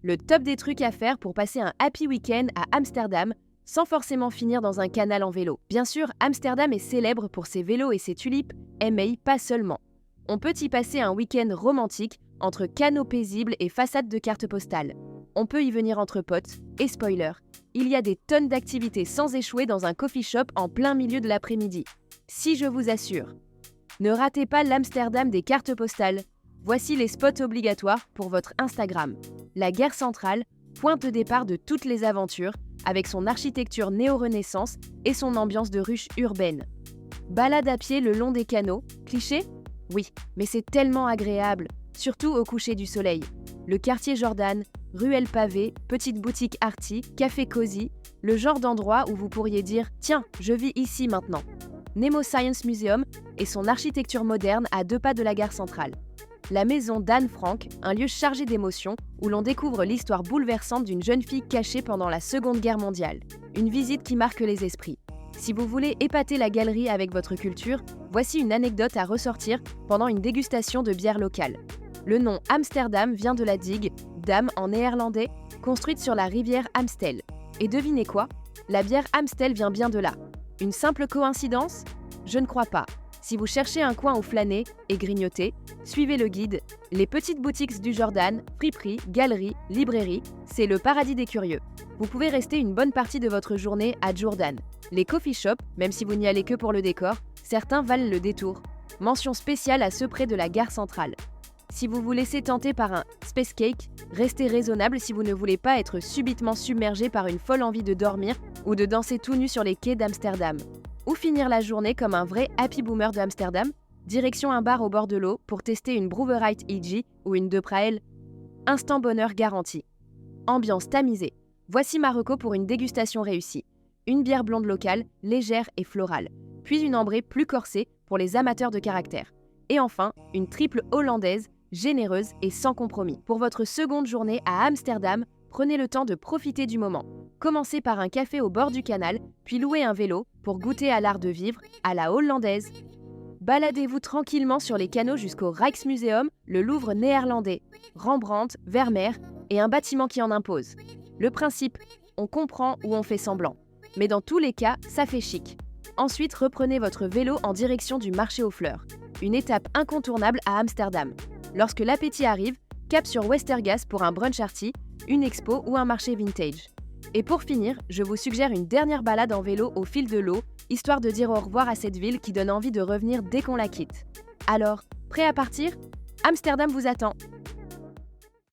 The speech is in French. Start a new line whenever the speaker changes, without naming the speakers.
Le top des trucs à faire pour passer un happy week-end à Amsterdam sans forcément finir dans un canal en vélo. Bien sûr, Amsterdam est célèbre pour ses vélos et ses tulipes, mais pas seulement. On peut y passer un week-end romantique entre canaux paisibles et façades de cartes postales. On peut y venir entre potes, et spoiler, il y a des tonnes d'activités sans échouer dans un coffee shop en plein milieu de l'après-midi. Si je vous assure. Ne ratez pas l'Amsterdam des cartes postales. Voici les spots obligatoires pour votre Instagram. La gare centrale, point de départ de toutes les aventures, avec son architecture néo-renaissance et son ambiance de ruche urbaine. Balade à pied le long des canaux, cliché ? Oui, mais c'est tellement agréable, surtout au coucher du soleil. Le quartier Jordan, ruelles pavées, petites boutiques arty, café cosy, le genre d'endroit où vous pourriez dire « Tiens, je vis ici maintenant ». Nemo Science Museum et son architecture moderne à 2 pas de la gare centrale. La maison d'Anne Frank, un lieu chargé d'émotions où l'on découvre l'histoire bouleversante d'une jeune fille cachée pendant la Seconde Guerre mondiale. Une visite qui marque les esprits. Si vous voulez épater la galerie avec votre culture, voici une anecdote à ressortir pendant une dégustation de bière locale. Le nom Amsterdam vient de la digue, dam en néerlandais, construite sur la rivière Amstel. Et devinez quoi ? La bière Amstel vient bien de là. Une simple coïncidence ? Je ne crois pas. Si vous cherchez un coin où flâner et grignoter, suivez le guide. Les petites boutiques du Jordan, friperies, galeries, librairies, c'est le paradis des curieux. Vous pouvez rester une bonne partie de votre journée à Jordan. Les coffee shops, même si vous n'y allez que pour le décor, certains valent le détour. Mention spéciale à ceux près de la gare centrale. Si vous vous laissez tenter par un space cake, restez raisonnable si vous ne voulez pas être subitement submergé par une folle envie de dormir ou de danser tout nu sur les quais d'Amsterdam. Ou finir la journée comme un vrai happy boomer de Amsterdam, direction un bar au bord de l'eau pour tester une Brouwerheid EG ou une De Prael. Instant bonheur garanti. Ambiance tamisée. Voici ma reco pour une dégustation réussie. Une bière blonde locale, légère et florale. Puis une ambrée plus corsée pour les amateurs de caractère. Et enfin, une triple hollandaise, généreuse et sans compromis. Pour votre seconde journée à Amsterdam, prenez le temps de profiter du moment. Commencez par un café au bord du canal, puis louez un vélo pour goûter à l'art de vivre à la hollandaise. Baladez-vous tranquillement sur les canaux jusqu'au Rijksmuseum, le Louvre néerlandais, Rembrandt, Vermeer et un bâtiment qui en impose. Le principe, on comprend ou on fait semblant. Mais dans tous les cas, ça fait chic. Ensuite, reprenez votre vélo en direction du marché aux fleurs. Une étape incontournable à Amsterdam. Lorsque l'appétit arrive, cap sur Westergas pour un brunch arty, une expo ou un marché vintage. Et pour finir, je vous suggère une dernière balade en vélo au fil de l'eau, histoire de dire au revoir à cette ville qui donne envie de revenir dès qu'on la quitte. Alors, prêt à partir ? Amsterdam vous attend.